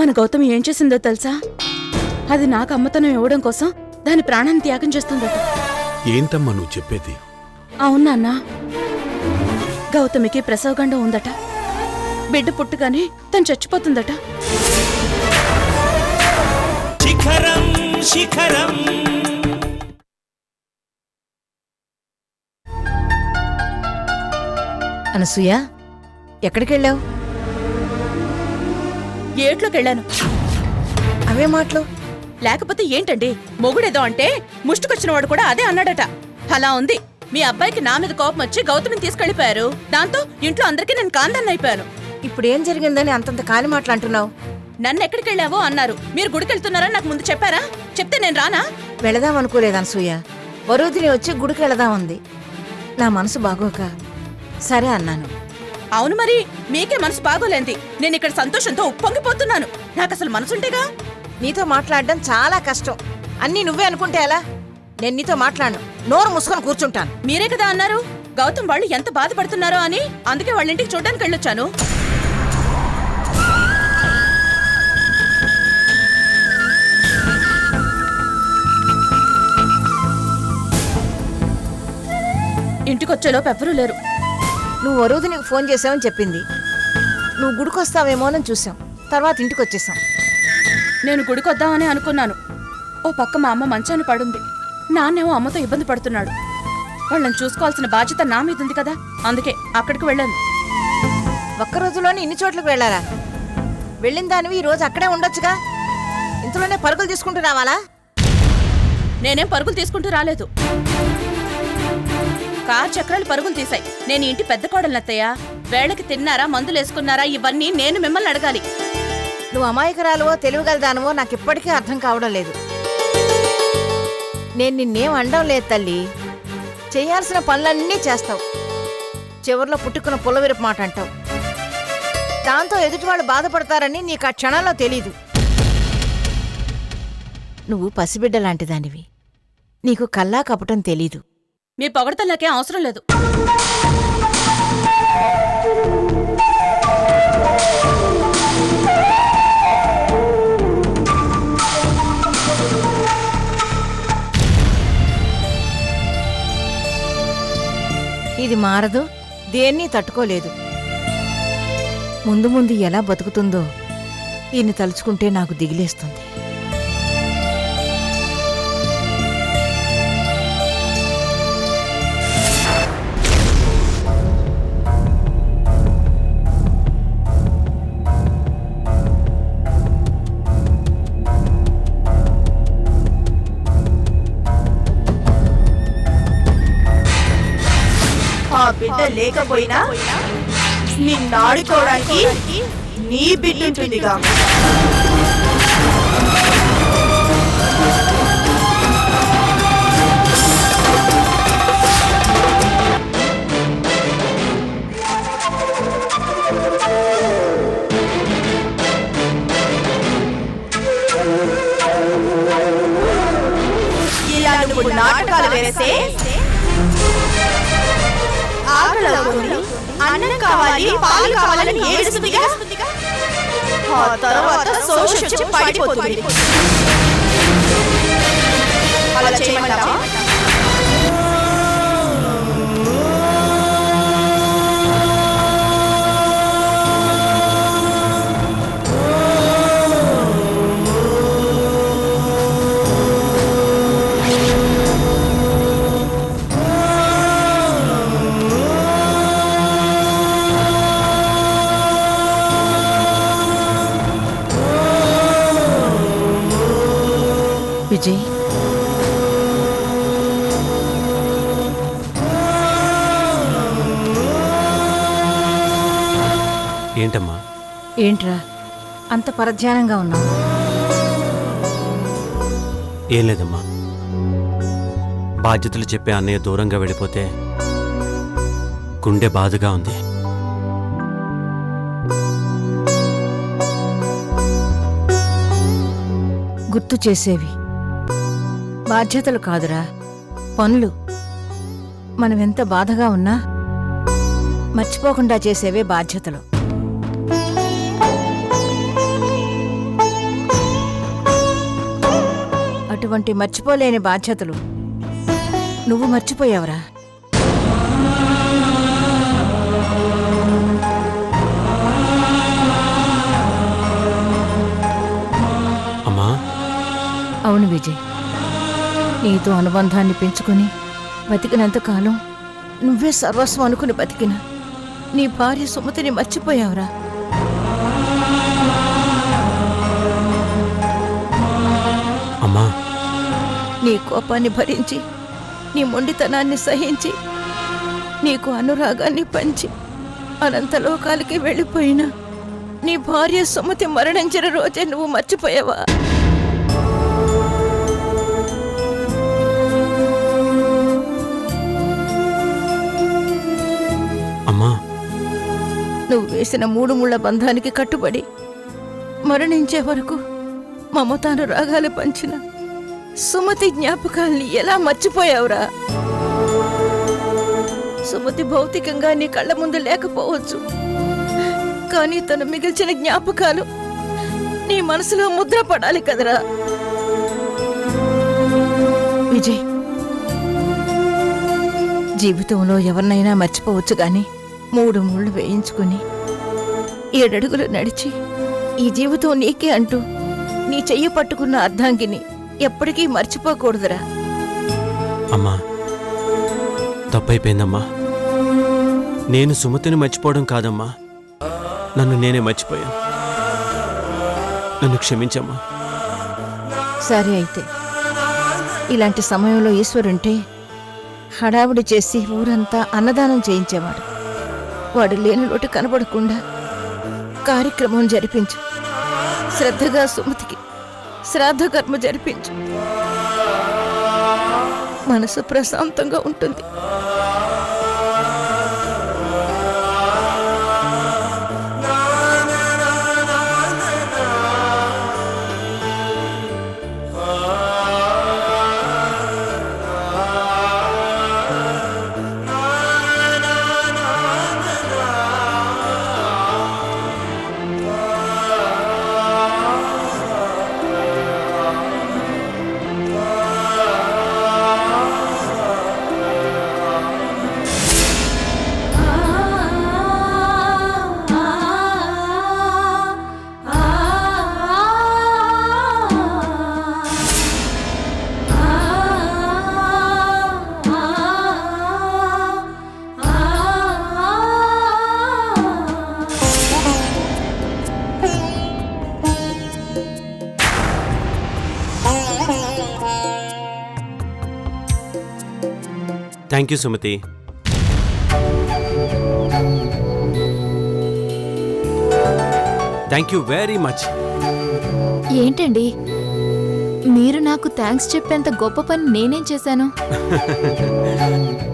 మన గౌతమి ఏం చేసిందో తెలుసా? అది నాకు అమ్మతనం ఇవ్వడం కోసం దాని ప్రాణాన్ని త్యాగం చేస్తుందట. ఏంటమ్మా నువ్వు చెప్పేది? అవునా, గౌతమికి ప్రసవగండం ఉందట. బిడ్డ పుట్టుగానే తను చచ్చిపోతుందట. శిఖరం శిఖరం. అనసూయ, ఎక్కడికెళ్ళావు? ఏట్లోకెళ్ళాను. అవే మాటలు. లేకపోతే ఏంటండి, మొగుడేదో అంటే ముష్టికొచ్చిన వాడు కూడా అదే అన్నాడట. అలా ఉంది. మీ అబ్బాయికి నా మీద కోపం వచ్చి గౌతమిని తీసుకెళ్లిపోయారు. దాంతో ఇంట్లో అందరికీ నేను కాందాన్ని అయిపోయాను. ఇప్పుడు ఏం జరిగిందని అంతంత కాని మాటలు అంటున్నావు? నన్ను ఎక్కడికెళ్ళావో అన్నారు. మీరు గుడికెళ్తున్నారని నాకు ముందు చెప్పారా? చెప్తే నేను రానా? వెళదాం అనుకోలేదు అనసూయ. వరుదిని వచ్చి గుడికి వెళదామంది. నా మనసు బాగోక సరే అన్నాను. అవును, మరి మీకే మనసు బాగోలేంది. నేను ఇక్కడ సంతోషంతో ఉప్పొంగిపోతున్నాను. నాకు అసలు మనసుంటేగా. నీతో మాట్లాడడం చాలా కష్టం. అన్నీ నువ్వే అనుకుంటే ఎలా? నేను నీతో మాట్లాడను, నోరు మూసుకొని కూర్చుంటాను. మీరే కదా అన్నారు గౌతమ్ వాళ్ళు ఎంత బాధపడుతున్నారో అని. అందుకే వాళ్ళ ఇంటికి చూడ్డానికి వెళ్ళొచ్చాను. ఇంటికొచ్చేలోపు ఎవ్వరూ లేరు. నువ్వు వరుదినికి ఫోన్ చేసావని చెప్పింది. నువ్వు గుడికొస్తావేమోనని చూసాం. తర్వాత ఇంటికి వచ్చేసాం. నేను గుడికొద్దామని అనుకున్నాను. ఓ పక్క మా అమ్మ మంచాన్ని పడుంది. నాన్నేమో అమ్మతో ఇబ్బంది పడుతున్నాడు. వాళ్ళని చూసుకోవాల్సిన బాధ్యత నా మీద ఉంది కదా. అందుకే అక్కడికి వెళ్ళాను. ఒక్క రోజులోనే ఇన్ని చోట్లకు వెళ్ళారా? వెళ్ళిన దానివి ఈ రోజు అక్కడే ఉండొచ్చుగా. ఇంతలోనే పరుగులు తీసుకుంటూ రావాలా? నేనేం పరుగులు తీసుకుంటూ రాలేదు. కార్ చక్రాలు పరుగులు తీశాయి. నేను ఇంటి పెద్ద కోడలనత్తయ్య. వేళకి తిన్నారా, మందులేసుకున్నారా, ఇవన్నీ నేను మిమ్మల్ని అడగాలి. నువ్వు అమాయకురాలువో తెలివిగలదానువో నాకు ఇప్పటికీ అర్థం కావడం లేదు. నేను నిన్నేం అనడం లేదు తల్లి. చేయాల్సిన పనులన్నీ చేస్తావు. చివర్లో పుట్టుకున్న పుల్లవిరపు మాట అంటావు. దాంతో ఎదుటి వాళ్ళు బాధపడతారని నీకు ఆ క్షణంలో తెలీదు. నువ్వు పసిబిడ్డ లాంటి దానివి. నీకు కల్లా కపటం తెలీదు. మీ పొగడతలు నాకేం అవసరం లేదు. ఇది మారదు, దేన్ని తట్టుకోలేదు. ముందు ముందు ఎలా బతుకుతుందో ఈయన్ని తలుచుకుంటే నాకు దిగిలేస్తుంది. బిడ్డ లేకపోయినా నిన్నాడుకోవడానికి నీ బిడ్డుంటుందిగా. ఇలా నువ్వు నాటకాలు వేస్తే అన్నం కావాలి, పాలు కావాలని ఏడుస్తుందిగా. ఆ తర్వాత సోషొచ్చి పడిపోతుంది. అలా చేయమంటావా? విజయ్, ఏంటమ్మా? ఏంట్రా అంత పరధ్యానంగా ఉన్నావు? ఏం లేదమ్మా. బాధ్యతలు చెప్పే అన్నయ్య దూరంగా వెళ్ళిపోతే గుండె బాధగా ఉంది. గుర్తు చేసేవి బాధ్యతలు కాదురా, పనులు. మనమెంత బాధగా ఉన్నా మర్చిపోకుండా చేసేవే బాధ్యతలు. అటువంటి మర్చిపోలేని బాధ్యతలు నువ్వు మర్చిపోయావురా. అమ్మా, అవును విజయ్, నీతో అనుబంధాన్ని పెంచుకొని బతికినంతకాలం నువ్వే సర్వస్వం అనుకుని బతికిన నీ భార్య సుమతిని మర్చిపోయావురా. అమ్మా, నీ కోపాన్ని భరించి, నీ మొండితనాన్ని సహించి, నీకు అనురాగాన్ని పంచి అనంతలోకాలకి వెళ్ళిపోయిన నీ భార్య సుమతి మరణించిన రోజే నువ్వు మర్చిపోయావా? అమ్మా, నువ్వు వేసిన 3 ముళ్ళ బంధానికి కట్టుబడి మరణించే వరకు మమతానురాగాలు పంచిన సుమతి జ్ఞాపకాల్ని ఎలా మర్చిపోయావురా? సుమతి భౌతికంగా నీ కళ్ళ ముందు లేకపోవచ్చు, కానీ తను మిగిల్చిన జ్ఞాపకాలు నీ మనసులో ముద్ర పడాలి కదరా. విజయ్, జీవితంలో ఎవరినైనా మర్చిపోవచ్చు గాని 3 ముళ్ళు వేయించుకుని 7 అడుగులు నడిచి ఈ జీవితం నీకే అంటూ నీ చెయ్యి పట్టుకున్న అర్ధాంగిని ఎప్పటికీ మర్చిపోకూడదురా. అమ్మా, తప్పైపోయిందమ్మా. నేను సుమతిని మర్చిపోవడం కాదమ్మా, నన్ను నేనే మర్చిపోయాను. నన్ను క్షమించమ్మా. సరే అయితే, ఇలాంటి సమయంలో ఈశ్వరుంటే హడావుడి చేసి ఊరంతా అన్నదానం చేయించేవాడు. వాడు లేని లోటు కనబడకుండా కార్యక్రమం జరిపించు. శ్రద్ధగా సుమతికి శ్రాద్ధ కర్మ జరిపించు. మనసు ప్రశాంతంగా ఉంటుంది. Thank you Sumathi. Thank you very much. ఏంటండి, మీరు నాకు థ్యాంక్స్ చెప్పేంత గొప్ప పని నేనేం చేశాను?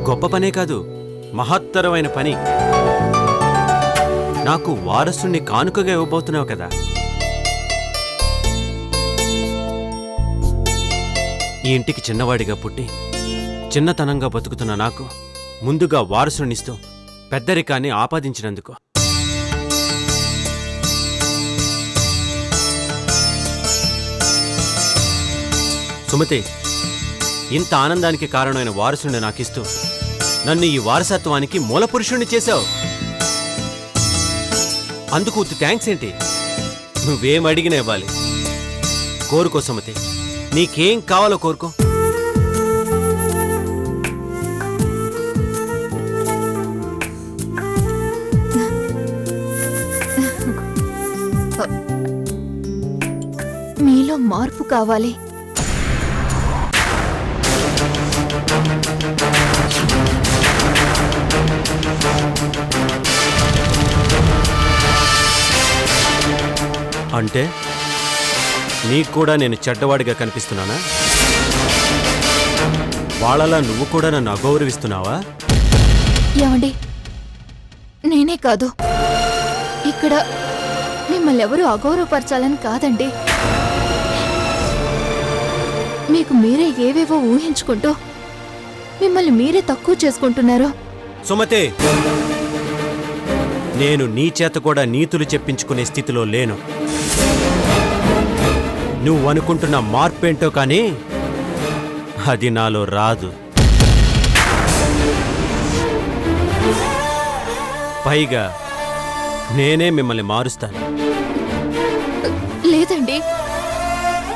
గొప్ప పనే కాదు, మహత్తరమైన పని. నాకు వారసుని కానుకగా ఇవ్వబోతున్నావు కదా. ఈ ఇంటికి చిన్నవాడిగా పుట్టి చిన్నతనంగా బతుకుతున్న నాకు ముందుగా వారసునిస్తూ పెద్దరికాన్ని ఆపాదించినందుకు. సుమతి, ఇంత ఆనందానికి కారణమైన వారసుని నాకిస్తూ నన్ను ఈ వారసత్వానికి మూలపురుషుణ్ణి చేశావు. అందుకు థ్యాంక్స్ ఏంటి? నువ్వేం అడిగినా ఇవ్వాలి. కోరుకో సుమతి, నీకేం కావాలో కోరుకో. మీలో మార్పు కావాలి. అంటే నీకు కూడా నేను చెడ్డవాడిగా కనిపిస్తున్నానా? వాళ్ళలా నువ్వు కూడా నన్ను అగౌరవిస్తున్నావా? ఏమండి, నేనే కాదు, ఇక్కడ మిమ్మల్ని ఎవరూ అగౌరవపరచాలని కాదండి. మీకు మీరే ఏవేవో ఊహించుకుంటూ మిమ్మల్ని మీరే తక్కువ చేసుకుంటున్నారు. సుమతి, నేను నీ చేత కూడా నీతులు చెప్పించుకునే స్థితిలో లేను. నువ్వనుకుంటున్న మార్పేంటో కానీ అది నాలో రాదు. పైగా నేనే మిమ్మల్ని మారుస్తాను. లేదండి,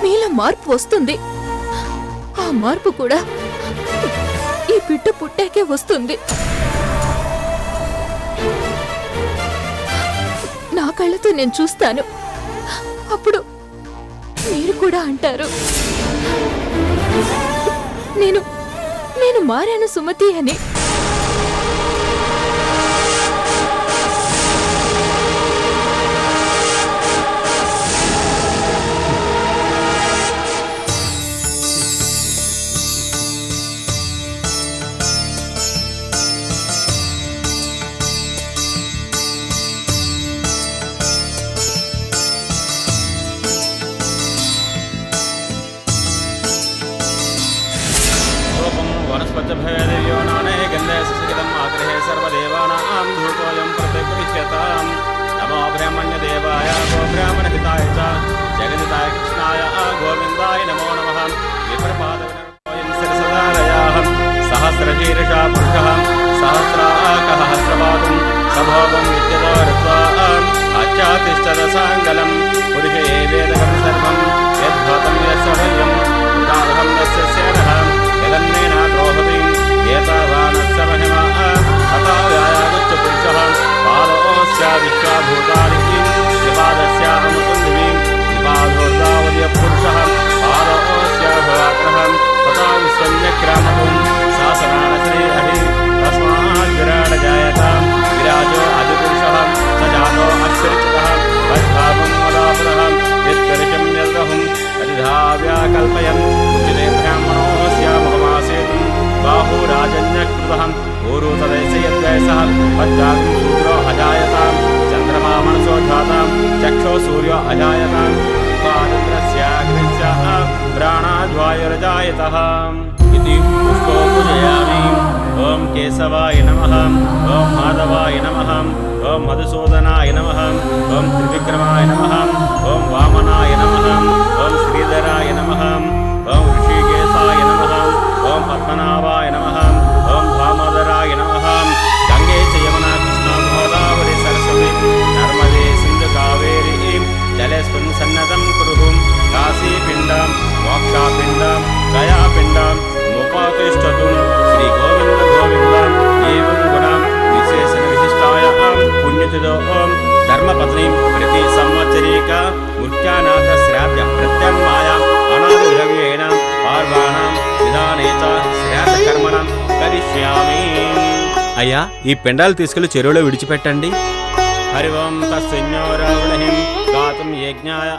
మీలో మార్పు వస్తుంది. ఆ మార్పు కూడా ఈ బిడ్డ పుట్టాకే వస్తుంది. నా కళ్ళతో నేను చూస్తాను. అప్పుడు మీరు కూడా అంటారు, నేను మారాను సుమతి అని. वनस्पतिभेदेयो नाने गन्धे सुसुखितम् आग्रहे सर्वदेवानां धूपोऽयं प्रतिगृह्यताम् नमो ब्रह्मण्यदेवाय गो ब्राह्मणहिताय च जगदिताय कृष्णाय गोविन्दाय नमो नमः विप्रपादविनर्मोऽयं शिरसदारयाः सहस्रशीर्षा पुरुषः सहस्राकः हस्रपादं सभोगं विद्यतो ऋत्वा अच्चातिष्ठदसाङ्गलं पुरुष एवेदकं सर्वं यद्भूतं यस्य भयं उदाहं यस्य सेनः यदन्नेना द्रोहति एतावानस्य महिमा तथाव्यायागच्छ पुरुषः पादोऽस्य विश्वाभूतानि विपादस्यामृतुन्दिवीं विपादोर्दावदीयः पुरुषः पादोऽस्य भवाग्रः तथा विश्वन्यक्रामकुं शासनानश्रीहरि तस्मात् विराडजायतां विराजो अधिपुरुषः स जातो अक्षरिचितः तद्भावं वदापुरः यत्करिशं यद्रहुं अधिधाव्याकल्पयन् उचिते ब्राह्मणोऽस्य मुखमासेतुं बाहुराजन्यकृतः ऊरु तदैस्य यद्वयसः पद्यागं शूद्रो अजायतां चन्द्रमा मनसो धातां चक्षो सूर्यो अजायतां उपादन्द्रस्याग्निस्य प्राणाद्वायुरजायतः इति पुष्पो पूजयामि। ओं केशवाय नमः, ओं माधवाय नमः, ओं मधुसूदनाय नमः, ओं त्रिविक्रमाय नमः, ओं वामनाय नमः, ओं श्रीधराय नमः, ओं ऋषिकेशाय नमः, ओं पद्मनाभाय नमः, ओं दामोदराय नमः। गंगे च यमुना कृष्णा गोदावरी सरस्वती नर्मदे सिंधु कावेरी जलेस्मिन् सन्नतं कुरुः। काशीपिण्डं मोक्षापिण्डं गयापिण्डं मुपातिष्ठतु श्रीगोविन्द गोविन्द एवं गुणं विशेषण विशिष्टायां पुण्यतिथो धर्मपत्नीं प्रति संवत्सरीक मुख्यानाथ श्राद्ध प्रत्यन्मायाम् अनादिद्रव्येण पार्वाणां विधाने च श्राद्धकर्मणं करिष्यामि। అయ్యా, ఈ పెండాలు తీసుకెళ్లి చెరువులో విడిచిపెట్టండి. హరి ఓం తస్సైన్యోరావణిం గాతుం యజ్ఞాయ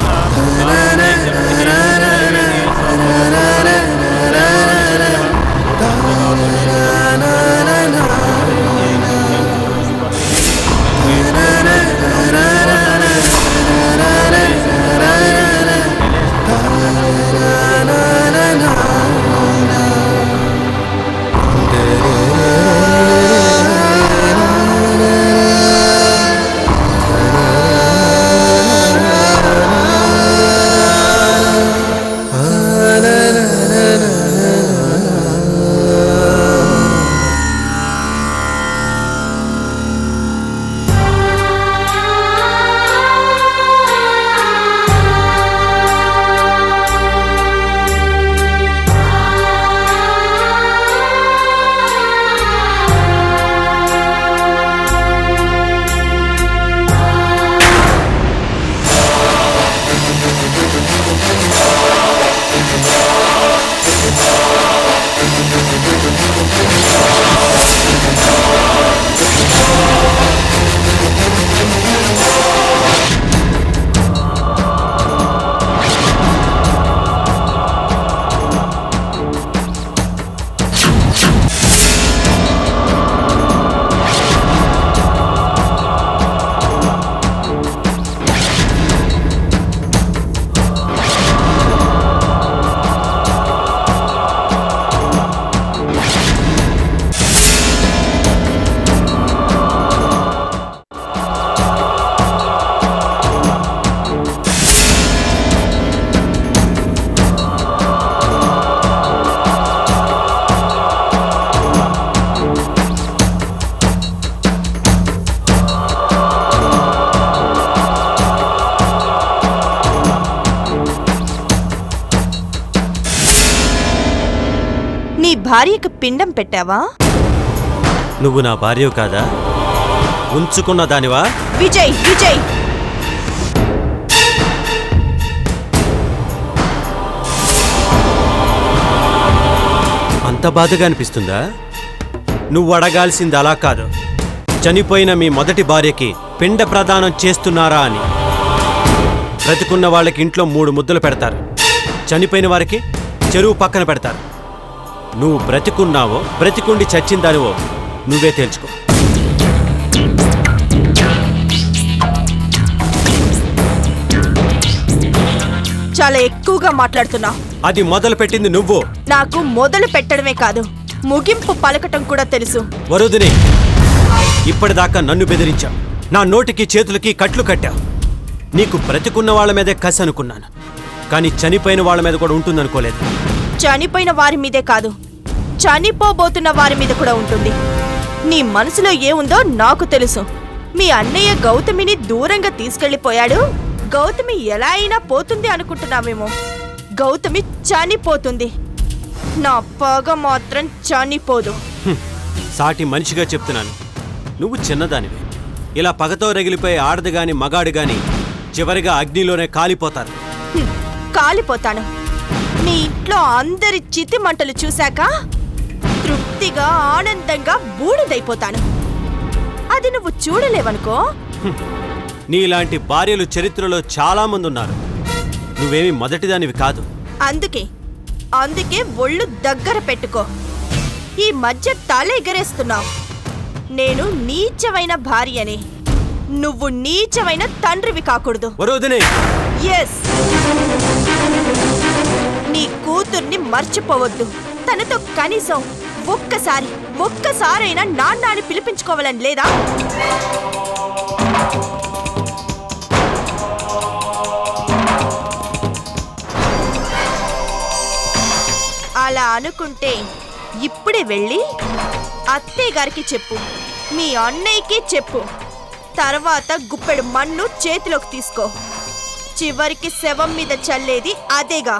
భార్యకు పిండం పెట్టావా? నువ్వు నా భార్యవు కాదా? ఉంచుకున్న దానివా? విజయ్ విజయ్, అంత బాధగా అనిపిస్తుందా? నువ్వు అడగాల్సింది అలా కాదు, చనిపోయిన మీ మొదటి భార్యకి పిండ ప్రదానం చేస్తున్నారా అని. బ్రతికున్న వాళ్ళకి ఇంట్లో 3 ముద్దలు పెడతారు, చనిపోయిన వారికి చెరువు పక్కన పెడతారు. నువ్వు బ్రతికున్నావో బ్రతికుండి చచ్చిందానివో నువ్వే తేల్చుకో. చాలా ఎక్కువగా మాట్లాడుతున్నావు. అది మొదలు పెట్టింది నువ్వు. నాకు మొదలు పెట్టడమే కాదు, ముగింపు పలకటం కూడా తెలుసు. వరుదిని, ఇప్పటిదాకా నన్ను బెదిరించావు, నా నోటికి చేతులకి కట్లు కట్టావు. నీకు బ్రతికున్న వాళ్ళ మీదే కసి అనుకున్నాను, కానీ చనిపోయిన వాళ్ళ మీద కూడా ఉంటుందనుకోలేదు. చనిపోయిన వారి మీదే కాదు, చనిపోబోతున్న వారి మీద కూడా ఉంటుంది. నీ మనసులో ఏముందో నాకు తెలుసు. మీ అన్నయ్య గౌతమిని దూరంగా తీసుకెళ్లిపోయాడు. గౌతమి ఎలా అయినా పోతుంది అనుకుంటున్నావేమో. గౌతమి చనిపోతుంది, నా పగ మాత్రం చనిపోదు. సాటి మనిషిగా చెప్తున్నాను, నువ్వు చిన్నదానివి. ఇలా పగతో రగిలిపోయే ఆడది గాని మగాడు గాని చివరిగా అగ్నిలోనే కాలిపోతారు. కాలిపోతాను. నీ ఇంట్లో అందరి చితి మంటలు చూశాక తృప్తిగా ఆనందంగా బూడిదైపోతాను. అది నువ్వు చూడలేవనుకో. నీలాంటి భార్యలు చరిత్రలో చాలా మంది ఉన్నారు, నువ్వేమి మొదటిదానివి కాదు. అందుకే ఒళ్ళు దగ్గర పెట్టుకో. ఈ మధ్య తల ఎగరేస్తున్నావు. నేను నీచమైన భార్యని, నువ్వు నీచమైన తండ్రివి కాకూడదు. వరుదిని, ఎస్, నీ కూతుర్ని మర్చిపోవద్దు. తనతో కనీసం ఒక్కసారైనా నాన్న అని పిలిపించుకోవాలని లేదా? అలా అనుకుంటే ఇప్పుడే వెళ్ళి అత్తయ్య గారికి చెప్పు, మీ అన్నయ్యకి చెప్పు. తర్వాత గుప్పెడు మన్ను చేతిలోకి తీసుకో. చివరికి శవం మీద చల్లేది అదేగా.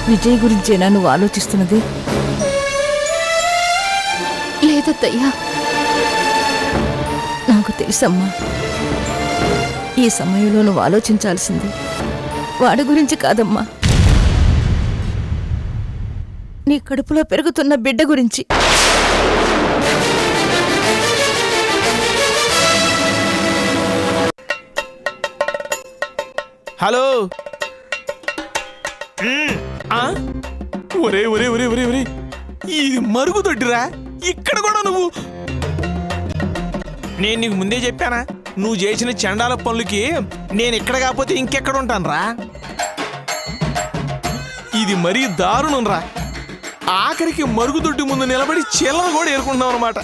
విజయ్ గురించేనా నువ్వు ఆలోచిస్తున్నది? లేదత్తయ్యా, నాకు తెలుసమ్మా. ఈ సమయంలో నువ్వు ఆలోచించాల్సింది వాడి గురించి కాదమ్మా, నీ కడుపులో పెరుగుతున్న బిడ్డ గురించి. హలో. ఒరే ఒరే ఒరే ఒరే ఒరే, ఇది మరుగుదొడ్డిరా. ఇక్కడ కూడా నువ్వు. నేను నీకు ముందే చెప్పానా, నువ్వు చేసిన చండాల పనులకి నేను ఇక్కడ కాకపోతే ఇంకెక్కడ ఉంటాను రా. ఇది మరీ దారుణం రా. ఆఖరికి మరుగుదొడ్డి ముందు నిలబడి చిల్లర కూడా ఏరుకుంటున్నావు అనమాట.